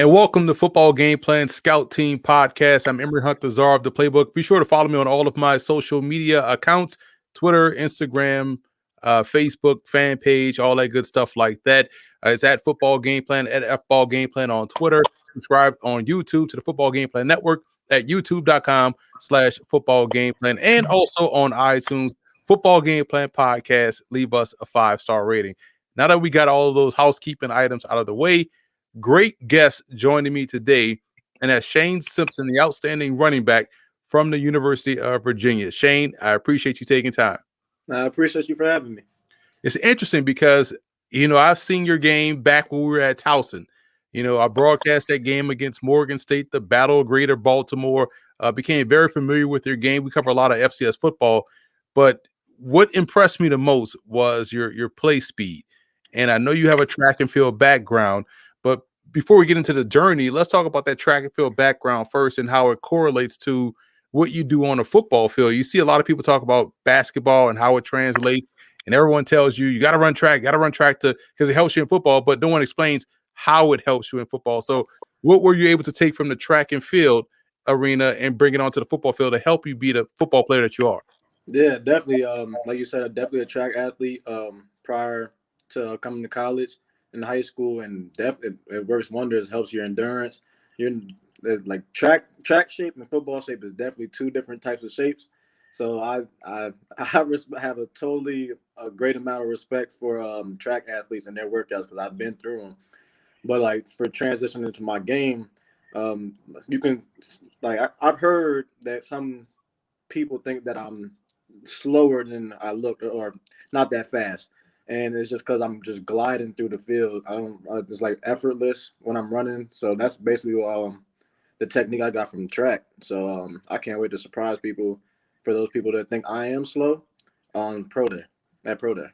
And welcome to Football Game Plan Scout Team Podcast. I'm Emory Hunt, the czar of the playbook. Be sure to follow me on all of my social media accounts, Twitter, Instagram, Facebook, fan page, all that good stuff like that. It's at Football Game Plan, at FBall Game Plan on Twitter. Subscribe on YouTube to the Football Game Plan Network at youtube.com/Football Game Plan, and also on iTunes, Football Game Plan Podcast. Leave us a 5-star rating. Now that we got all of those housekeeping items out of the way, great guest joining me today, and that's Shane Simpson, the outstanding running back from the University of Virginia. Shane, I appreciate you taking time. I appreciate you for having me. It's interesting because, I've seen your game back when we were at Towson. I broadcast that game against Morgan State, the Battle of Greater Baltimore, became very familiar with your game. We cover a lot of FCS football, but what impressed me the most was your play speed. And I know you have a track and field background, but before we get into the journey, let's talk about that track and field background first and how it correlates to what you do on a football field. You see a lot of people talk about basketball and how it translates, and everyone tells you got to run track to because it helps you in football, but no one explains how it helps you in football. So what were you able to take from the track and field arena and bring it onto the football field to help you be the football player that you are? Yeah, definitely. Like you said, definitely a track athlete prior to coming to college and high school, and definitely it works wonders. Helps your endurance. Your like track shape and football shape is definitely two different types of shapes. So I have a great amount of respect for track athletes and their workouts because I've been through them. But like for transitioning to my game, you can I've heard that some people think that I'm slower than I look or not that fast. And it's just because I'm just gliding through the field. It's like effortless when I'm running. So that's basically the technique I got from track. So I can't wait to surprise people for those people that think I am slow on Pro Day, at Pro Day.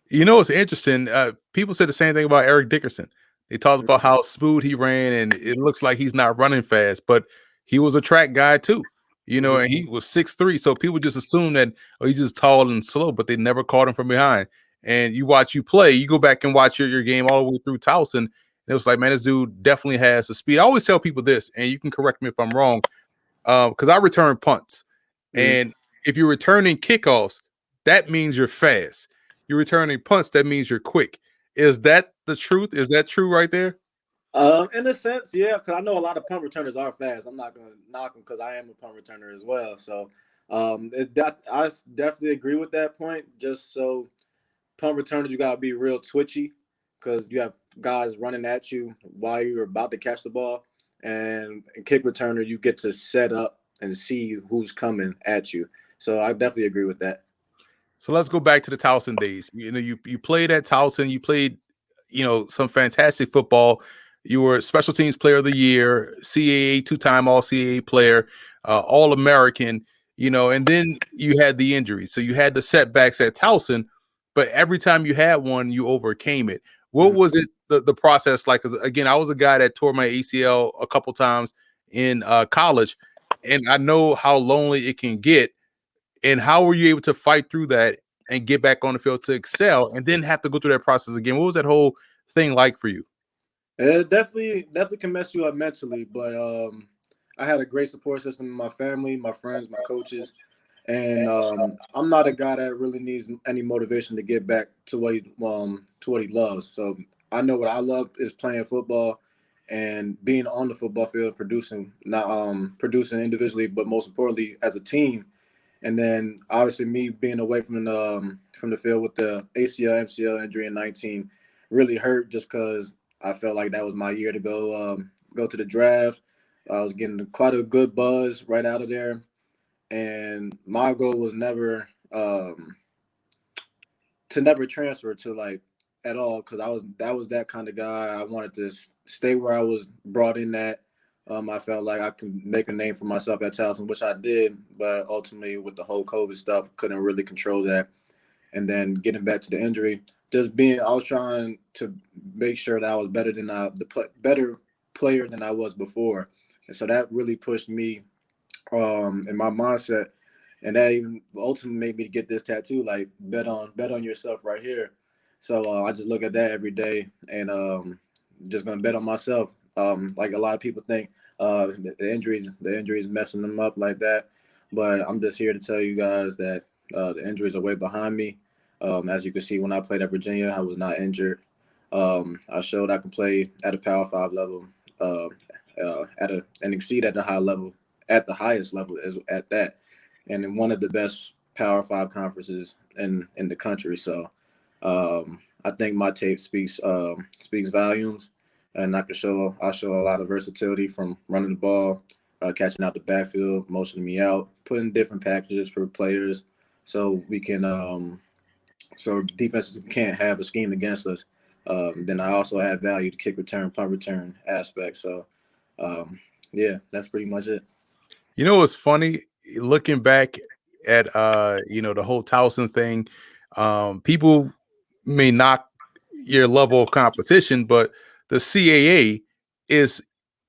It's interesting. People said the same thing about Eric Dickerson. They talked about how smooth he ran, and it looks like he's not running fast, but he was a track guy too. And he was 6'3", so people just assume that he's just tall and slow, but they never caught him from behind. And you watch you play, you go back and watch your game all the way through Towson, and it was like, man, this dude definitely has the speed. I always tell people this, and you can correct me if I'm wrong, because I return punts, and if you're returning kickoffs, that means you're fast. You're returning punts, that means you're quick. Is that the truth? Is that true right there? In a sense, yeah, because I know a lot of punt returners are fast. I'm not going to knock them because I am a punt returner as well. So I definitely agree with that point. Just so punt returners, you got to be real twitchy because you have guys running at you while you're about to catch the ball. And kick returner, you get to set up and see who's coming at you. So I definitely agree with that. So let's go back to the Towson days. You played at Towson. You played, some fantastic football. You were special teams player of the year, CAA, two-time all CAA player, all American, and then you had the injuries. So you had the setbacks at Towson, but every time you had one, you overcame it. What was it, the process like? Because again, I was a guy that tore my ACL a couple times in college, and I know how lonely it can get. And how were you able to fight through that and get back on the field to excel and then have to go through that process again? What was that whole thing like for you? It definitely can mess you up mentally, but I had a great support system in my family, my friends, my coaches, and I'm not a guy that really needs any motivation to get back to what he loves. So I know what I love is playing football and being on the football field, producing not producing individually, but most importantly as a team. And then obviously me being away from the field with the ACL MCL injury in 19 really hurt just because I felt like that was my year to go to the draft. I was getting quite a good buzz right out of there, and my goal was never to never transfer to like at all because that was that kind of guy. I wanted to stay where I was brought in at. I felt like I could make a name for myself at Towson, which I did, but ultimately with the whole COVID stuff, couldn't really control that. And then getting back to the injury, I was trying to make sure that I was better than better player than I was before, and so that really pushed me in my mindset, and that even ultimately made me get this tattoo. Like bet on yourself right here. So I just look at that every day, and just gonna bet on myself. like a lot of people think the injuries messing them up like that. But I'm just here to tell you guys that the injuries are way behind me. As you can see, when I played at Virginia, I was not injured. I showed I can play at a Power Five level, uh, and exceed at the high level, at the highest level as at that, and in one of the best Power Five conferences in the country. So I think my tape speaks volumes, and I show a lot of versatility from running the ball, catching out the backfield, motioning me out, putting different packages for players, so we can so defenses can't have a scheme against us. Then I also add value to kick return, punt return aspect. So yeah, that's pretty much it. You know what's funny? Looking back at the whole Towson thing, people may knock your level of competition, but the CAA is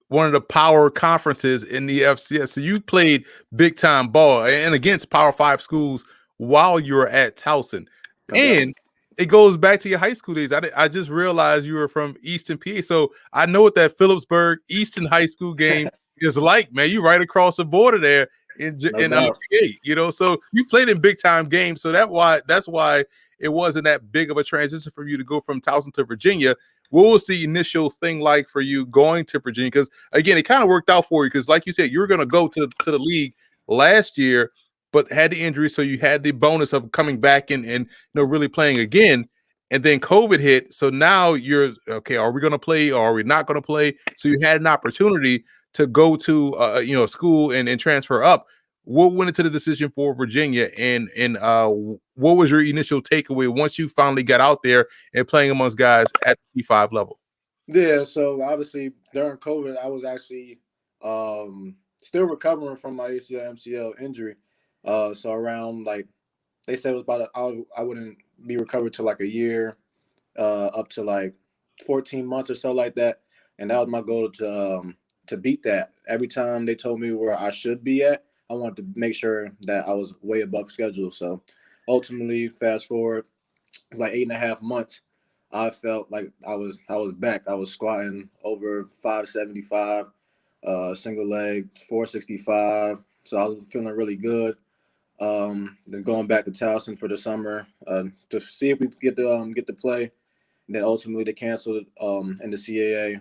one of the power conferences in the FCS. So you played big time ball and against Power Five schools while you were at Towson. No doubt. And it goes back to your high school days. I just realized you were from Easton, PA. So I know what that Phillipsburg Easton High School game is like, man. You right across the border there No in doubt. PA. So you played in big time games. So that's why it wasn't that big of a transition for you to go from Towson to Virginia. What was the initial thing like for you going to Virginia? Because again, it kind of worked out for you because, like you said, you were going to go to the league last year, but had the injury, so you had the bonus of coming back and really playing again. And then COVID hit, so now you're okay. Are we going to play or are we not going to play? So you had an opportunity to go to a school and transfer up. What went into the decision for Virginia, and what was your initial takeaway once you finally got out there and playing amongst guys at the P5 level? Yeah, so obviously during COVID, I was actually still recovering from my ACL MCL injury. So around like they said it was I wouldn't be recovered till like a year, up to like 14 months or so like that. And that was my goal to beat that. Every time they told me where I should be at, I wanted to make sure that I was way above schedule. So ultimately, fast forward, it's like 8.5 months. I felt like I was back. I was squatting over 575, single leg 465. So I was feeling really good. Then going back to Towson for the summer to see if we could get to play. And then ultimately they canceled in the CAA.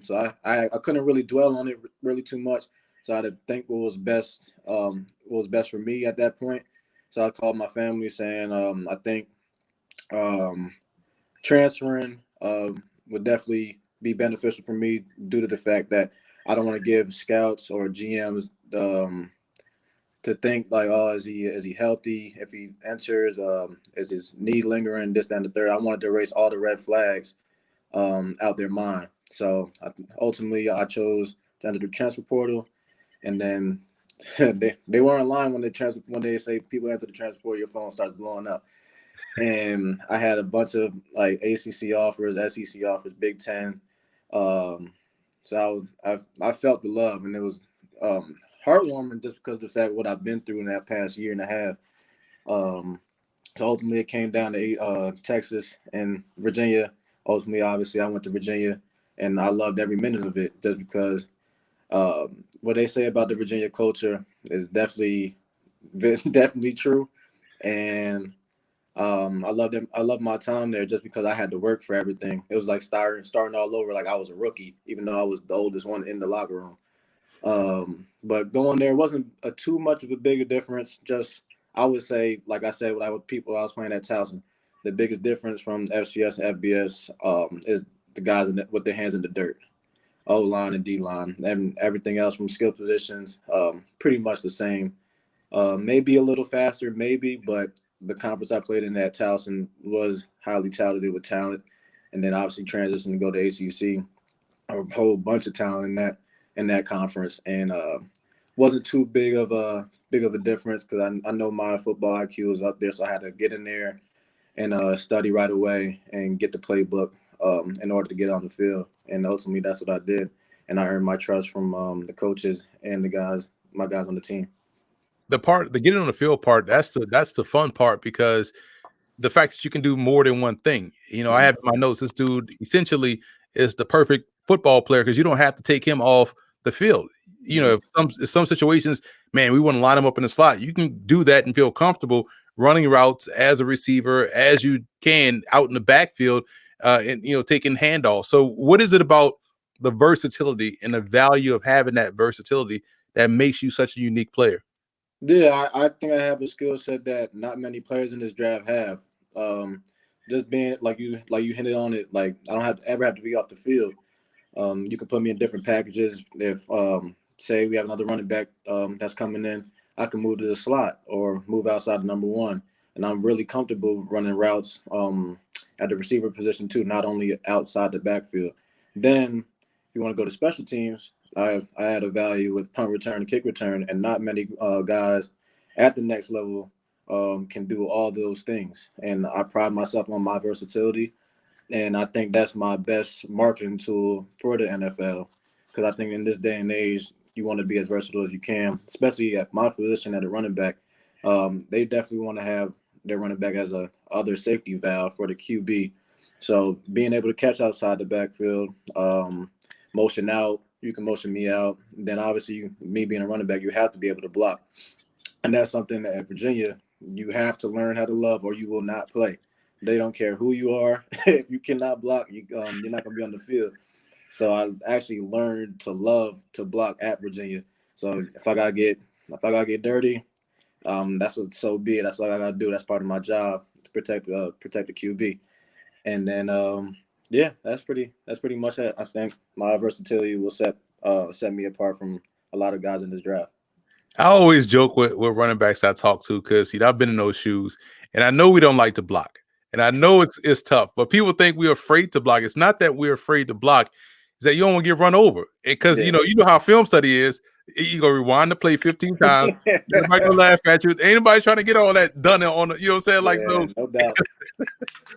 So I couldn't really dwell on it really too much. So I had to think what was best for me at that point. So I called my family saying I think um, transferring would definitely be beneficial for me due to the fact that I don't want to give scouts or GMs to think like, oh, is he healthy? If he enters, is his knee lingering? This, that, and the third. I wanted to erase all the red flags out their mind. So ultimately, I chose to enter the transfer portal, and then they weren't lying when they say people enter the transfer portal, your phone starts blowing up. And I had a bunch of like ACC offers, SEC offers, Big Ten. Um, so I felt the love, and it was heartwarming just because of the fact what I've been through in that past year and a half. Um, so ultimately, it came down to Texas and Virginia. Ultimately, obviously, I went to Virginia, and I loved every minute of it just because what they say about the Virginia culture is definitely definitely true, and I loved them. I loved my time there just because I had to work for everything. It was like starting all over, like I was a rookie, even though I was the oldest one in the locker room. But going there wasn't too much of a bigger difference. Just I would say, like I said, when I with people I was playing at Towson, the biggest difference from FCS and FBS is the guys with their hands in the dirt, O line and D line, and everything else from skill positions, pretty much the same. Maybe a little faster, maybe, but the conference I played in at Towson was highly touted with talent, and then obviously transitioned to go to ACC, a whole bunch of talent in that conference, and wasn't too big of a difference because I know my football IQ was up there, so I had to get in there and study right away and get the playbook in order to get on the field, and ultimately that's what I did, and I earned my trust from the coaches and my guys on the team. The getting on the field part, that's the fun part because the fact that you can do more than one thing. I Mhm. have in my notes this dude essentially is the perfect football player because you don't have to take him off the field. You know, some situations, man, we want to line him up in the slot. You can do that and feel comfortable running routes as a receiver as you can out in the backfield, and taking handoffs. So, what is it about the versatility and the value of having that versatility that makes you such a unique player? Yeah, I think I have a skill set that not many players in this draft have. Um, just being like you hinted on it, like I don't have to be off the field. You can put me in different packages. If say we have another running back that's coming in, I can move to the slot or move outside the number one, and I'm really comfortable running routes at the receiver position too, not only outside the backfield. Then, if you want to go to special teams, I add a value with punt return and kick return, and not many guys at the next level can do all those things. And I pride myself on my versatility, and I think that's my best marketing tool for the NFL. Because I think in this day and age, you want to be as versatile as you can, especially at my position at a running back. They definitely want to have their running back as a other safety valve for the QB. So being able to catch outside the backfield, motion out, you can motion me out. Then obviously, me being a running back, you have to be able to block, and that's something that at Virginia you have to learn how to love, or you will not play. They don't care who you are. If you cannot block, you're not gonna be on the field. So I actually learned to love to block at Virginia. So if I gotta get dirty, that's what so be it. That's what I gotta do. That's part of my job to protect the QB. And then yeah, that's pretty much it. I think my versatility will set me apart from a lot of guys in this draft. I always joke with running backs I talk to because I've been in those shoes, and I know we don't like to block, and I know it's tough. But people think we're afraid to block. It's not that we're afraid to block; it's that you don't want to get run over. Because Yeah. you know how film study is. You go rewind the play 15 times. Everybody gonna laugh at you. Ain't nobody trying to get all that done on. You know what I'm saying? Like Yeah, so. no doubt.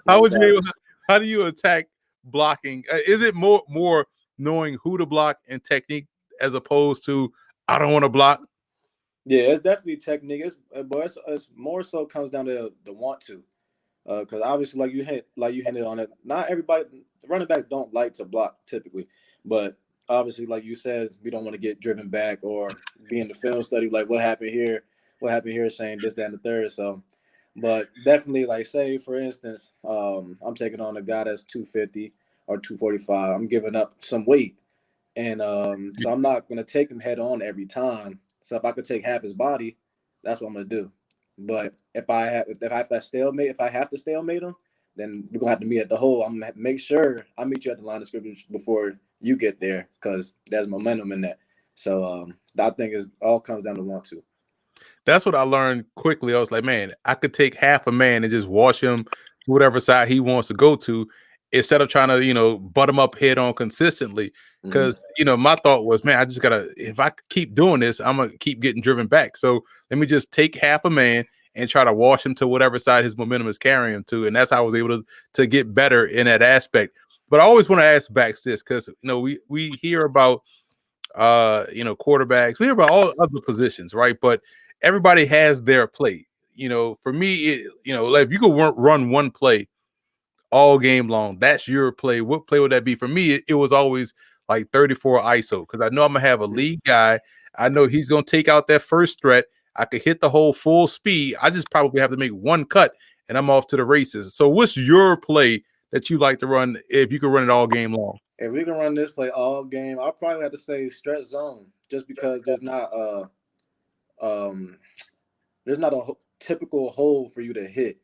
How No would you? doubt. How do you attack blocking? Is it more knowing who to block and technique as opposed to I don't want to block? Yeah, it's definitely technique. But it's more so comes down to the want to. Because obviously, like you hinted on it, not everybody, running backs don't like to block typically, but obviously, like you said, we don't want to get driven back or be in the film study like what happened here, saying this, that, and the third. So, but definitely, like say for instance, I'm taking on a guy that's 250 or 245. I'm giving up some weight, and so I'm not gonna take him head on every time. So if I could take half his body, that's what I'm gonna do. But if I have to stalemate him, then we're gonna have to meet at the hole. I'm gonna make sure I meet you at the line of scrimmage before you get there because there's momentum in that. So I think it all comes down to want to. That's what I learned quickly. I was like, man, I could take half a man and just wash him to whatever side he wants to go to instead of trying to, butt him up head on consistently. Hmm. Because, my thought was, man, I just got to, if I keep doing this, I'm going to keep getting driven back. So let me just take half a man and try to wash him to whatever side his momentum is carrying him to. And that's how I was able to get better in that aspect. But I always want to ask backs this because, we hear about, quarterbacks, we hear about all other positions, right? But everybody has their play. For me, like if you could run one play all game long, that's your play. What play would that be? For me, it was always like 34 ISO because I know I'm gonna have a lead guy. I know he's gonna take out that first threat. I could hit the whole full speed. I just probably have to make one cut and I'm off to the races. So, what's your play that you like to run if you could run it all game long? If we can run this play all game, I'll probably have to say stretch zone, just because um there's not a typical hole for you to hit.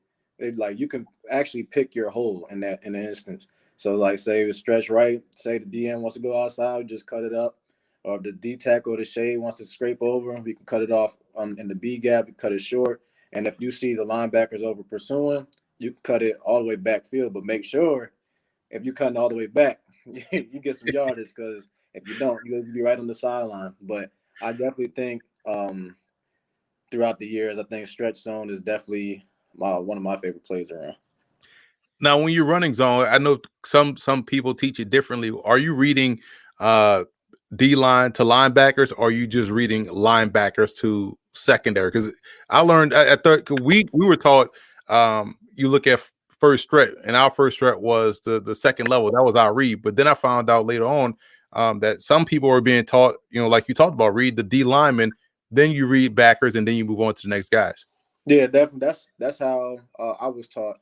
Like you can actually pick your hole in the instance. So like say the stretch right, say the DN wants to go outside, just cut it up. Or if the D tackle or the shade wants to scrape over, we can cut it off in the B gap, cut it short. And if you see the linebackers over pursuing, you can cut it all the way backfield. But make sure if you're cutting all the way back, you get some yardage because if you don't, you'll be right on the sideline. But I definitely think throughout the years, I think stretch zone is definitely one of my favorite plays around. Now, when you're running zone, I know some people teach it differently. Are you reading uh D line to linebackers, or are you just reading linebackers to secondary? Because I learned at third, we were taught you look at first threat, and our first threat was the second level. That was our read. But then I found out later on that some people were being taught, like you talked about, read the D lineman, then you read backers, and then you move on to the next guys. Yeah, definitely. That's how I was taught,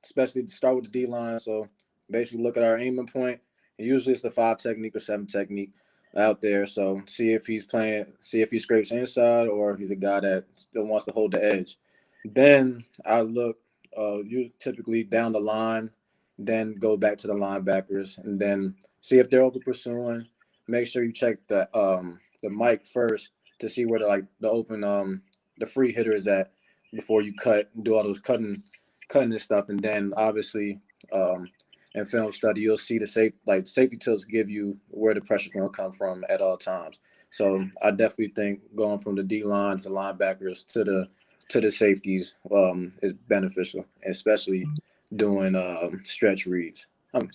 especially to start with the D line. So basically, look at our aiming point, and usually it's the 5 technique or 7 technique out there. So see if he scrapes inside, or if he's a guy that still wants to hold the edge. Then I look, you typically down the line, then go back to the linebackers, and then see if they're over pursuing. Make sure you check the mic first to see where the open the free hitter is at before you cut and do all those cutting and stuff. And then obviously in film study you'll see the safety tips give you where the pressure's going to come from at all times. So I definitely think going from the D line to linebackers to the safeties is beneficial, especially doing stretch reads.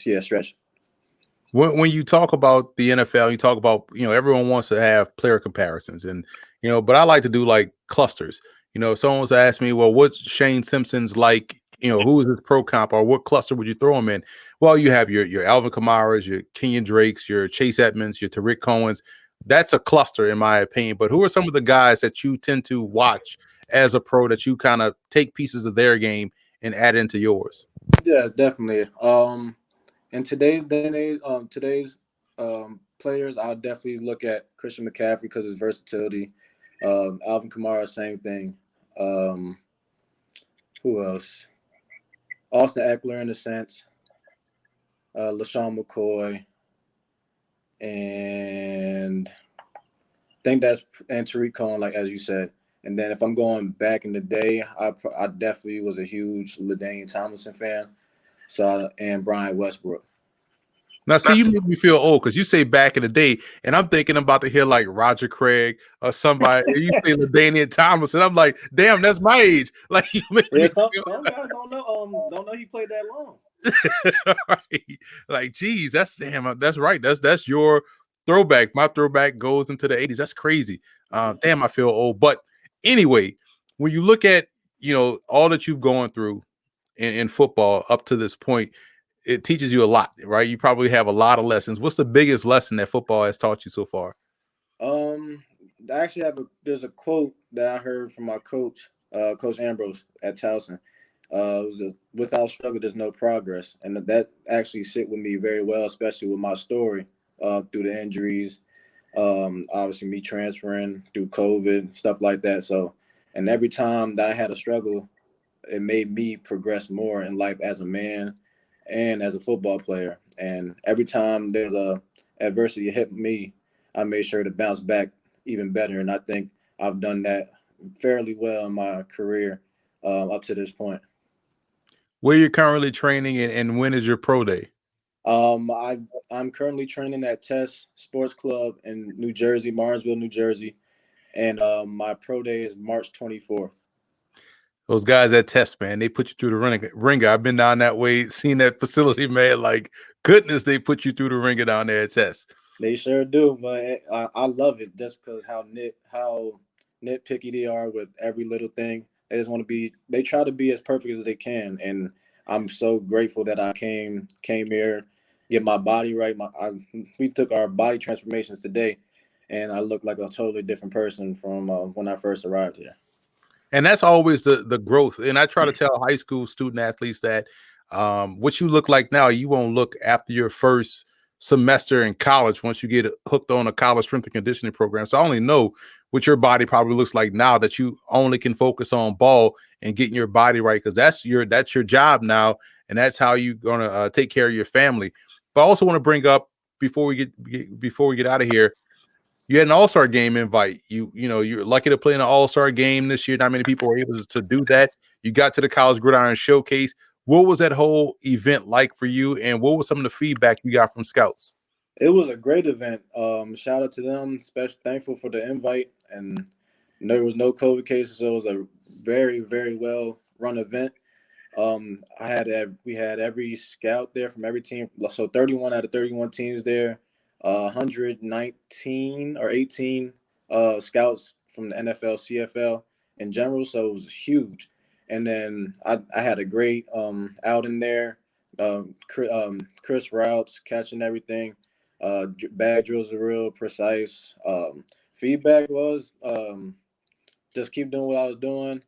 Yeah, stretch. When you talk about the NFL, you talk about, everyone wants to have player comparisons, and but I like to do like clusters. If someone's asked me, well, what's Shane Simpson's like? Who is his pro comp, or what cluster would you throw him in? Well, you have your Alvin Kamara's, your Kenyon Drakes, your Chase Edmonds, your Tariq Cohen's. That's a cluster, in my opinion. But who are some of the guys that you tend to watch as a pro that you kind of take pieces of their game and add into yours? Yeah, definitely. In today's day and age, today's players, I'll definitely look at Christian McCaffrey because of his versatility. Alvin Kamara, same thing. Um, who else? Austin Eckler, in a sense. LaShawn McCoy, and think that's and Tariq Cohen, like as you said. And then if I'm going back in the day, I definitely was a huge LaDainian Tomlinson fan. So and Brian Westbrook. Now, see, you make me feel old because you say back in the day, and I'm thinking about to hear like Roger Craig or somebody. You say LaDainian Thomas, and I'm like, damn, that's my age. Like you make Yeah, me some guys don't know he played that long. right. Like, geez, that's damn. That's right. That's your throwback. My throwback goes into the '80s. That's crazy. Damn, I feel old. But anyway, when you look at all that you've gone through in football up to this point, it teaches you a lot, right? You probably have a lot of lessons. What's the biggest lesson that football has taught you so far? Um, I actually there's a quote that I heard from my coach, Coach Ambrose at Towson. It was without struggle, there's no progress, and that actually sit with me very well, especially with my story through the injuries, obviously me transferring through COVID stuff like that. So, and every time that I had a struggle, it made me progress more in life as a man and as a football player. And every time there's a adversity hit me, I made sure to bounce back even better. And I think I've done that fairly well in my career up to this point. Where you're currently training, and when is your pro day? I'm currently training at Test Sports Club in New Jersey, Martinsville, New Jersey, and my pro day is March 24th. Those guys at Test, man, they put you through the ringer. I've been down that way, seen that facility, man. Like, goodness, they put you through the ringer down there at Test. They sure do, but I love it just because how nitpicky they are with every little thing. They just want to be. They try to be as perfect as they can, and I'm so grateful that I came here, get my body right. We took our body transformations today, and I look like a totally different person from when I first arrived here. And that's always the growth. And I try to tell high school student athletes that what you look like now, you won't look after your first semester in college once you get hooked on a college strength and conditioning program. So I only know what your body probably looks like now that you only can focus on ball and getting your body right, because that's your job now, and that's how you're gonna take care of your family. But I also want to bring up before we get out of here, you had an all-star game invite. You're lucky to play in an all-star game this year. Not many people were able to do that. You got to the College Gridiron Showcase. What was that whole event like for you, and what was some of the feedback you got from scouts? It was a great event. Shout out to them. Especially thankful for the invite, and there was no COVID cases, so it was a very very well run event. We had every scout there from every team. So 31 out of 31 teams there. 119 or 18 scouts from the NFL, CFL in general. So it was huge. And then I had a great outing there. Chris routes catching everything. Bag drills are real precise. Feedback was just keep doing what I was doing,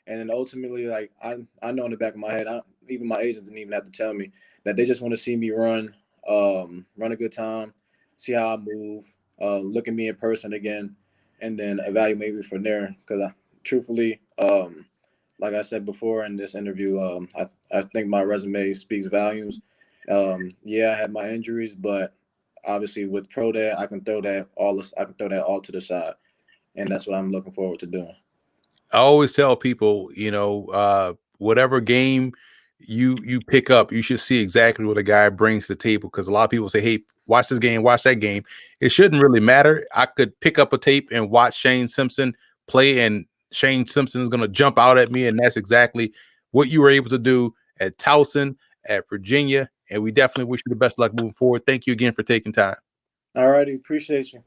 and then ultimately, like I know in the back of my head, even my agents didn't even have to tell me that they just want to see me run a good time, see how I move, look at me in person again, and then evaluate me from there. Because truthfully, like I said before in this interview, I think my resume speaks volumes. Yeah, I had my injuries, but obviously with pro day, I can throw that all to the side, and that's what I'm looking forward to doing. I always tell people, whatever game you pick up, you should see exactly what a guy brings to the table. Because a lot of people say, "Hey, watch this game, watch that game." It shouldn't really matter. I could pick up a tape and watch Shane Simpson play, and Shane Simpson is going to jump out at me, and that's exactly what you were able to do at Towson, at Virginia, and we definitely wish you the best luck moving forward. Thank you again for taking time. All righty, appreciate you.